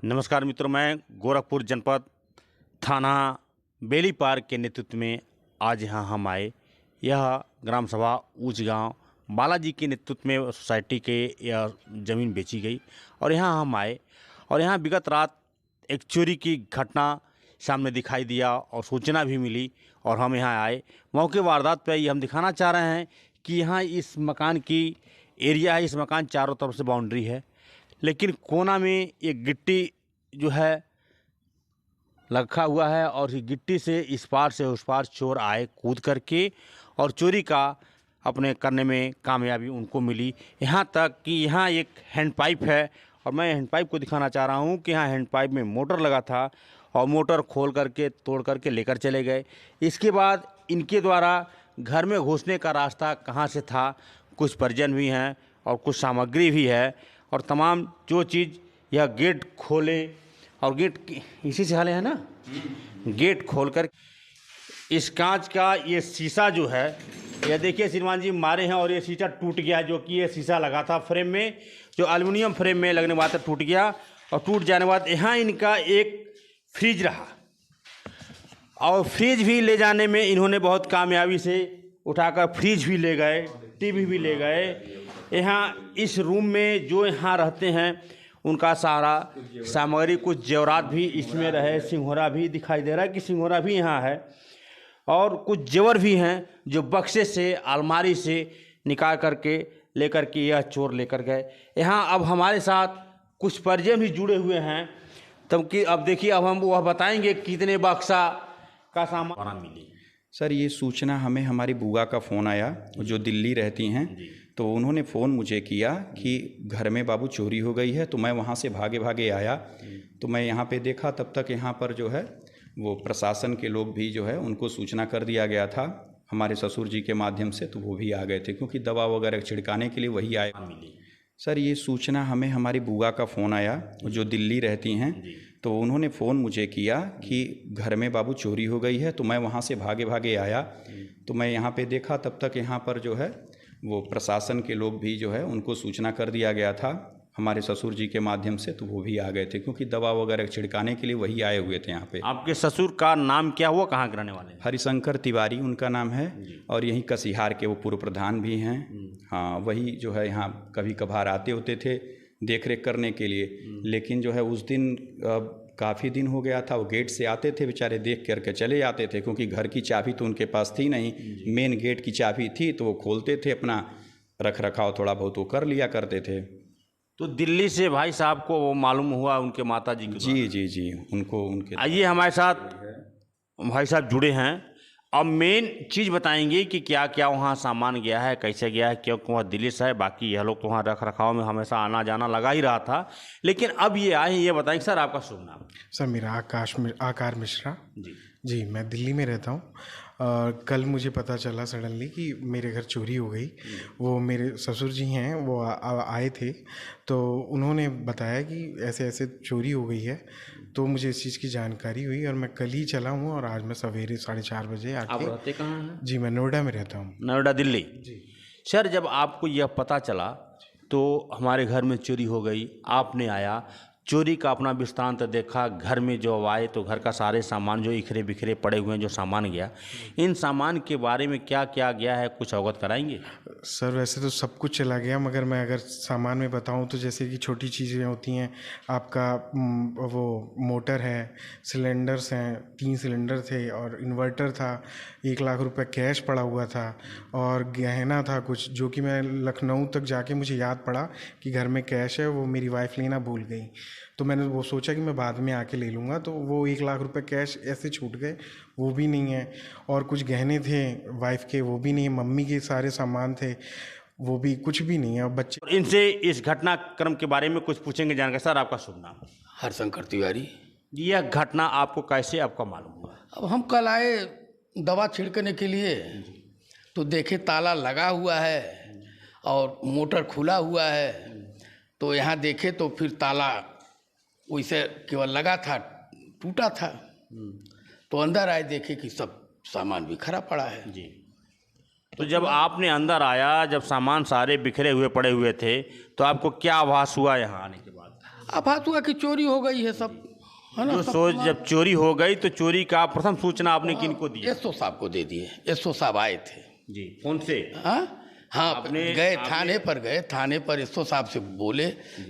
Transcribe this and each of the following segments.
नमस्कार मित्रों, मैं गोरखपुर जनपद थाना बेली पार्क के नेतृत्व में आज यहाँ हम आए। यह ग्राम सभा ऊंच गांव बालाजी के नेतृत्व में सोसाइटी के यह ज़मीन बेची गई और यहाँ हम आए और यहाँ विगत रात एक चोरी की घटना सामने दिखाई दिया और सूचना भी मिली और हम यहाँ आए। मौके वारदात पर ये हम दिखाना चाह रहे हैं कि यहाँ इस मकान की एरिया है। इस मकान चारों तरफ से बाउंड्री है, लेकिन कोना में एक गिट्टी जो है रखा हुआ है और इस गिट्टी से इस पार से उस पार चोर आए कूद करके और चोरी का अपने करने में कामयाबी उनको मिली। यहाँ तक कि यहाँ एक हैंड पाइप है और मैं हैंड पाइप को दिखाना चाह रहा हूँ कि यहाँ हैंड पाइप में मोटर लगा था और मोटर खोल करके तोड़ करके लेकर चले गए। इसके बाद इनके द्वारा घर में घुसने का रास्ता कहाँ से था, कुछ परिजन भी हैं और कुछ सामग्री भी है और तमाम जो चीज़ यह गेट खोले और गेट इसी से हाले है ना, गेट खोलकर इस कांच का ये शीशा जो है, यह देखिए श्रीमान जी मारे हैं और ये शीशा टूट गया। जो कि ये शीशा लगा था फ्रेम में, जो एल्युमिनियम फ्रेम में लगने बाद टूट गया और टूट जाने के बाद यहाँ इनका एक फ्रिज रहा और फ्रिज भी ले जाने में इन्होंने बहुत कामयाबी से उठाकर फ्रिज भी ले गए, टीवी भी ले गए। यहाँ इस रूम में जो यहाँ रहते हैं उनका सारा सामग्री, कुछ जेवरात भी इसमें रहे, सिंघोरा भी दिखाई दे रहा है कि सिंघोरा भी यहाँ है और कुछ जेवर भी हैं जो बक्से से अलमारी से निकाल करके लेकर के यह चोर लेकर गए। यहाँ अब हमारे साथ कुछ परिजन भी जुड़े हुए हैं, तब कि अब देखिए अब हम वह बताएंगे कितने बक्सा का सामान मिली। सर, ये सूचना हमें हमारी बुआ का फ़ोन आया जो दिल्ली रहती हैं, तो उन्होंने फ़ोन मुझे किया कि घर में बाबू चोरी हो गई है। तो मैं वहाँ से भागे भागे आया, तो मैं यहाँ पे देखा तब तक यहाँ पर जो है वो प्रशासन के लोग भी जो है उनको सूचना कर दिया गया था हमारे ससुर जी के माध्यम से, तो वो भी आ गए थे क्योंकि दवा वगैरह छिड़काने के लिए वही आए। सर, ये सूचना हमें हमारी बुआ का फ़ोन आया जो दिल्ली रहती हैं, तो उन्होंने फ़ोन मुझे किया कि घर में बाबू चोरी हो गई है। तो मैं वहाँ से भागे भागे आया, तो मैं यहाँ पे देखा तब तक यहाँ पर जो है वो प्रशासन के लोग भी जो है उनको सूचना कर दिया गया था हमारे ससुर जी के माध्यम से, तो वो भी आ गए थे क्योंकि दवा वगैरह छिड़काने के लिए वही आए हुए थे यहाँ पे। आपके ससुर का नाम क्या हुआ, कहाँ के रहने वाले हैं? हरिशंकर तिवारी उनका नाम है और यहीं कसिहार के वो पूर्व प्रधान भी हैं। हाँ, वही जो है यहाँ कभी कभार आते होते थे देख रेख करने के लिए, लेकिन जो है उस दिन काफ़ी दिन हो गया था। वो गेट से आते थे बेचारे, देख करके चले जाते थे क्योंकि घर की चाबी तो उनके पास थी नहीं, मेन गेट की चाबी थी, तो वो खोलते थे, अपना रख रखाव थोड़ा बहुत वो कर लिया करते थे। तो दिल्ली से भाई साहब को वो मालूम हुआ उनके माता जी के? जी, उनको उनके। आइए हमारे साथ भाई साहब जुड़े हैं। अब मेन चीज़ बताएंगे कि क्या क्या वहाँ सामान गया है, कैसे गया है, क्योंकि वहाँ दिल्ली से है। बाकी यह लोग तो वहाँ रख रखाव में हमेशा आना जाना लगा ही रहा था, लेकिन अब ये आए हैं। ये बताएंगे सर, आपका शुभ नाम? सर, मेरा आकार मिश्रा जी, मैं दिल्ली में रहता हूँ। कल मुझे पता चला सडनली कि मेरे घर चोरी हो गई। वो मेरे ससुर जी हैं, वो आए थे, तो उन्होंने बताया कि ऐसे ऐसे चोरी हो गई है, तो मुझे इस चीज़ की जानकारी हुई और मैं कल ही चला हूँ और आज मैं सवेरे 4:30 बजे आके। आप रहते कहाँ हैं? जी, मैं नोएडा में रहता हूँ। नोएडा, दिल्ली जी। सर, जब आपको यह पता चला तो हमारे घर में चोरी हो गई, आपने आया, चोरी का अपना वृत्तांत देखा, घर में जो आए तो घर का सारे सामान जो इखरे बिखरे पड़े हुए हैं, जो सामान गया, इन सामान के बारे में क्या क्या गया है कुछ अवगत कराएंगे? सर, वैसे तो सब कुछ चला गया, मगर मैं अगर सामान में बताऊं तो जैसे कि छोटी चीज़ें होती हैं, आपका वो मोटर है, सिलेंडर्स हैं, 3 सिलेंडर थे और इन्वर्टर था, 1 लाख रुपए कैश पड़ा हुआ था और गहना था कुछ, जो कि मैं लखनऊ तक जाके मुझे याद पड़ा कि घर में कैश है, वो मेरी वाइफ लेना भूल गई। तो मैंने वो सोचा कि मैं बाद में आके ले लूँगा, तो वो 1 लाख रुपए कैश ऐसे छूट गए, वो भी नहीं है। और कुछ गहने थे वाइफ के, वो भी नहीं है। मम्मी के सारे सामान थे, वो भी कुछ भी नहीं है। और बच्चे, इनसे इस घटनाक्रम के बारे में कुछ पूछेंगे जानकर। सर, आपका शुभ नाम? हरिशंकर तिवारी। यह घटना आपको कैसे आपका मालूम हुआ? अब हम कल आए दवा छिड़कने के लिए, तो देखे ताला लगा हुआ है और मोटर खुला हुआ है, तो यहाँ देखे तो फिर ताला वैसे केवल लगा था, टूटा था। तो अंदर आए, देखे कि सब सामान बिखरा पड़ा है। जी, तो जब आपने अंदर आया, जब सामान सारे बिखरे हुए पड़े हुए थे, तो आपको क्या आभास हुआ यहाँ आने के बाद? आभास हुआ कि चोरी हो गई है सब, है ना। जो सोच जब चोरी हो गई तो चोरी का प्रथम सूचना आपने किनको दी? एसओ साहब को दे दिए। एसओ साहब आए थे जी, कौन से? हाँ, गए थाने पर एसओ साहब से बोले,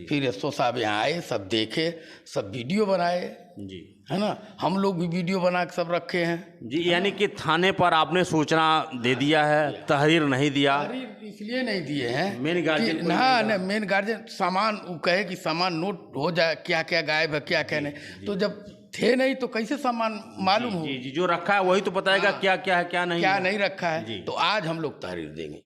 फिर एसओ साहब यहाँ आए, सब देखे, सब वीडियो बनाए जी, है ना। हम लोग भी वीडियो बना के सब रखे हैं जी। यानी कि थाने पर आपने सूचना दे दिया है, तहरीर नहीं दिया? तहरीर इसलिए नहीं दिए हैं, मेन गार्जियन को हाँ ना, मेन गार्जियन सामान वो कहे कि सामान नोट हो जाए, क्या क्या गायब है क्या क्या नहीं, तो जब थे नहीं तो कैसे सामान मालूम हो? जी जी, जो रखा है वही तो बताएगा क्या क्या है क्या नहीं क्या नहीं रखा है। तो आज हम लोग तहरीर देंगे।